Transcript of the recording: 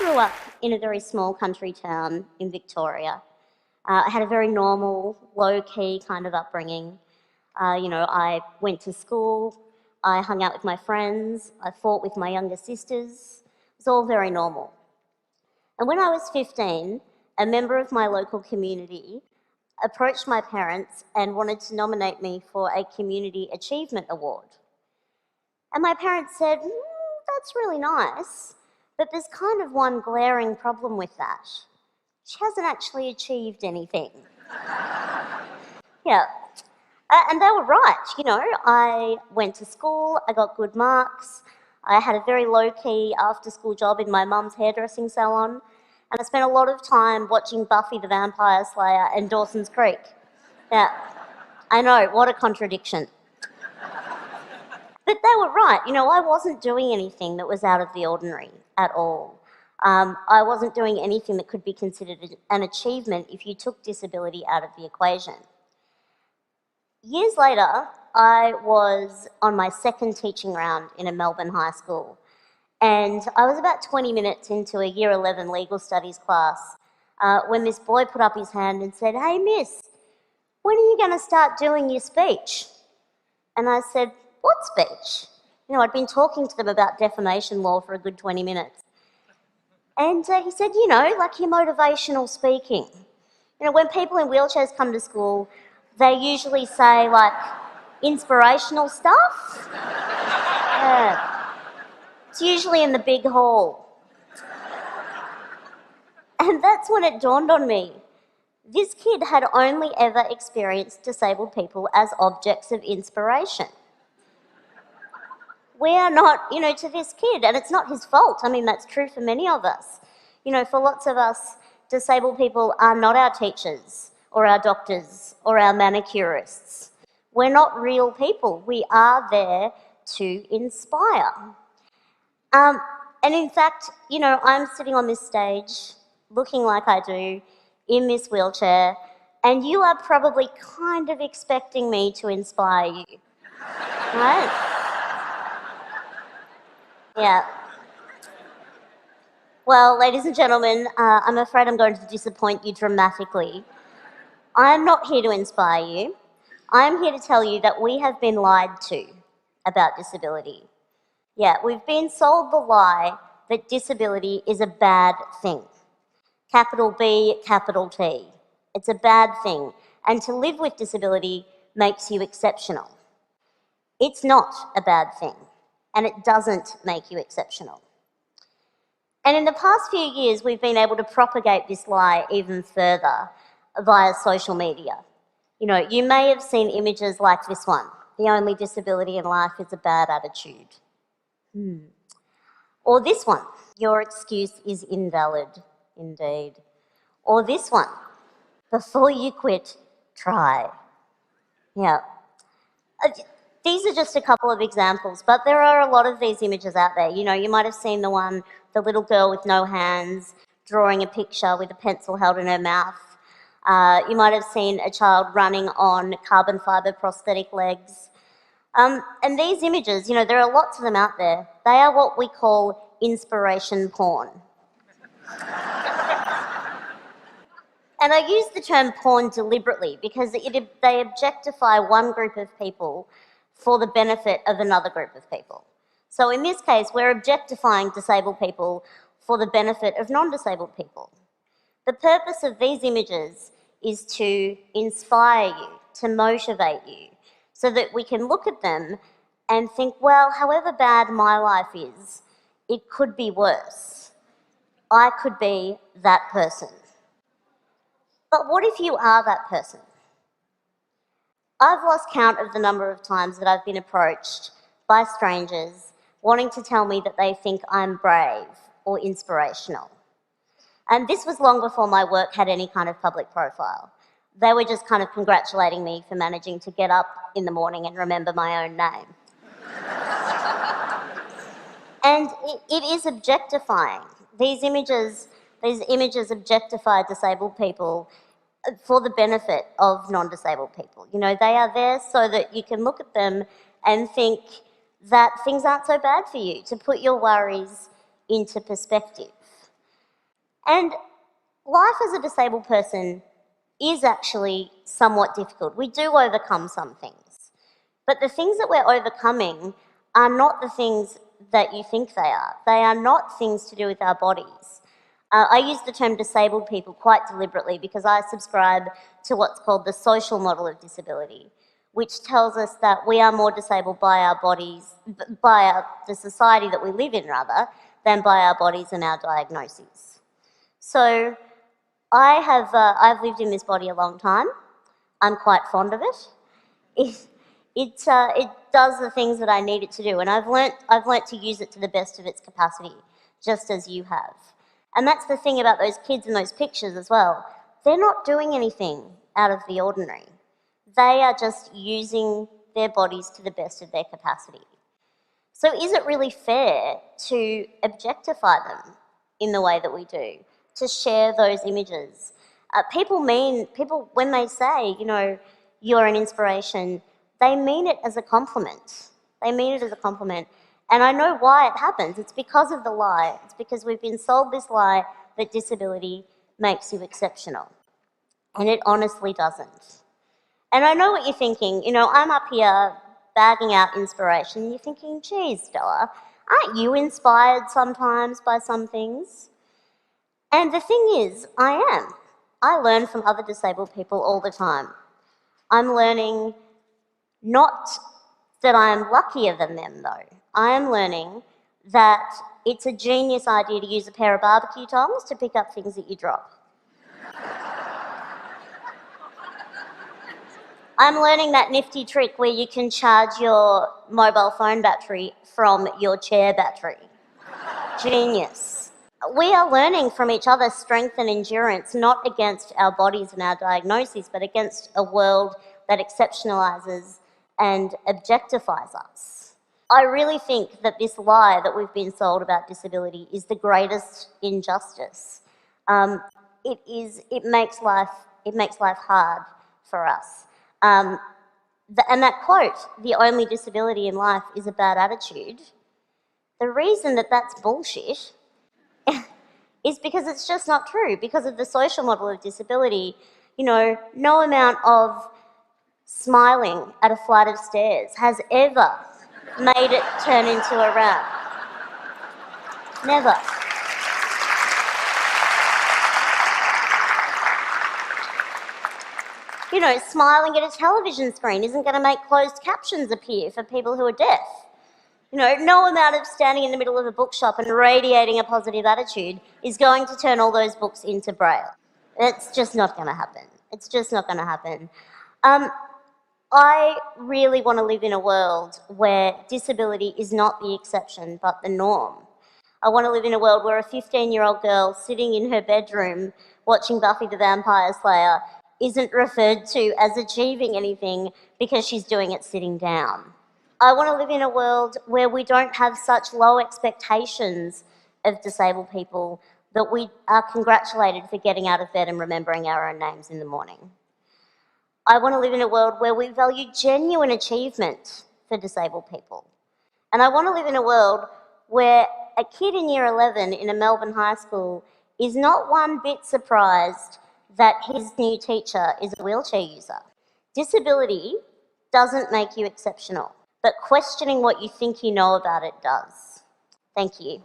grew up in a very small country town in Victoria. I had a very normal, low-key kind of upbringing. I went to school, I hung out with my friends, I fought with my younger sisters. It was all very normal. And when I was 15, a member of my local community approached my parents and wanted to nominate me for a Community Achievement Award. And my parents said, that's really nice, but there's kind of one glaring problem with that. She hasn't actually achieved anything. Yeah. And they were right, I went to school, I got good marks, I had a very low-key after-school job in my mum's hairdressing salon, and I spent a lot of time watching Buffy the Vampire Slayer and Dawson's Creek. Yeah, I know, what a contradiction. But they were right, I wasn't doing anything that was out of the ordinary at all. I wasn't doing anything that could be considered an achievement if you took disability out of the equation. Years later, I was on my second teaching round in a Melbourne high school, and I was about 20 minutes into a Year 11 legal studies class when this boy put up his hand and said, "Hey miss, when are you going to start doing your speech?" And I said, "What speech?" I'd been talking to them about defamation law for a good 20 minutes. And he said, like your motivational speaking. When people in wheelchairs come to school, they usually say, like, inspirational stuff. Yeah. It's usually in the big hall. And that's when it dawned on me. This kid had only ever experienced disabled people as objects of inspiration. We are not, to this kid, and it's not his fault. I mean, that's true for many of us. For lots of us, disabled people are not our teachers or our doctors or our manicurists. We're not real people. We are there to inspire. And in fact, I'm sitting on this stage looking like I do in this wheelchair, and you are probably kind of expecting me to inspire you, right? Yeah. Well, ladies and gentlemen, I'm afraid I'm going to disappoint you dramatically. I'm not here to inspire you. I'm here to tell you that we have been lied to about disability. Yeah, we've been sold the lie that disability is a bad thing. Capital B, capital T. It's a bad thing. And to live with disability makes you exceptional. It's not a bad thing, and it doesn't make you exceptional. And in the past few years, we've been able to propagate this lie even further via social media. You may have seen images like this one. The only disability in life is a bad attitude. Or this one. Your excuse is invalid, indeed. Or this one. Before you quit, try. Yeah. These are just a couple of examples, but there are a lot of these images out there. You might have seen the little girl with no hands drawing a picture with a pencil held in her mouth. You might have seen a child running on carbon fibre prosthetic legs. And these images, there are lots of them out there. They are what we call inspiration porn. And I use the term porn deliberately because they objectify one group of people for the benefit of another group of people. So in this case, we're objectifying disabled people for the benefit of non-disabled people. The purpose of these images is to inspire you, to motivate you, so that we can look at them and think, well, however bad my life is, it could be worse. I could be that person. But what if you are that person? I've lost count of the number of times that I've been approached by strangers wanting to tell me that they think I'm brave or inspirational. And this was long before my work had any kind of public profile. They were just kind of congratulating me for managing to get up in the morning and remember my own name. And it is objectifying. These images objectify disabled people for the benefit of non-disabled people. They are there so that you can look at them and think that things aren't so bad for you, to put your worries into perspective. And life as a disabled person is actually somewhat difficult. We do overcome some things. But the things that we're overcoming are not the things that you think they are. They are not things to do with our bodies. I use the term disabled people quite deliberately because I subscribe to what's called the social model of disability, which tells us that we are more disabled by our bodies, the society that we live in rather, than by our bodies and our diagnoses. So I've lived in this body a long time. I'm quite fond of it. It does the things that I need it to do, and I've learnt to use it to the best of its capacity, just as you have. And that's the thing about those kids in those pictures as well. They're not doing anything out of the ordinary. They are just using their bodies to the best of their capacity. So is it really fair to objectify them in the way that we do, to share those images? People, when they say, you're an inspiration, they mean it as a compliment. They mean it as a compliment. And I know why it happens. It's because of the lie. It's because we've been sold this lie that disability makes you exceptional. And it honestly doesn't. And I know what you're thinking. I'm up here bagging out inspiration. You're thinking, geez, Stella, aren't you inspired sometimes by some things? And the thing is, I am. I learn from other disabled people all the time. I'm learning not that I'm luckier than them, though. I am learning that it's a genius idea to use a pair of barbecue tongs to pick up things that you drop. I'm learning that nifty trick where you can charge your mobile phone battery from your chair battery. Genius. We are learning from each other strength and endurance, not against our bodies and our diagnoses, but against a world that exceptionalizes and objectifies us. I really think that this lie that we've been sold about disability is the greatest injustice. It makes life hard for us. And that quote, "the only disability in life is a bad attitude," the reason that that's bullshit is because it's just not true. Because of the social model of disability, no amount of smiling at a flight of stairs has ever made it turn into a rap. Never. Smiling at a television screen isn't going to make closed captions appear for people who are deaf. No amount of standing in the middle of a bookshop and radiating a positive attitude is going to turn all those books into Braille. It's just not going to happen. It's just not going to happen. I really want to live in a world where disability is not the exception but the norm. I want to live in a world where a 15-year-old girl sitting in her bedroom watching Buffy the Vampire Slayer isn't referred to as achieving anything because she's doing it sitting down. I want to live in a world where we don't have such low expectations of disabled people that we are congratulated for getting out of bed and remembering our own names in the morning. I want to live in a world where we value genuine achievement for disabled people. And I want to live in a world where a kid in year 11 in a Melbourne high school is not one bit surprised that his new teacher is a wheelchair user. Disability doesn't make you exceptional, but questioning what you think you know about it does. Thank you.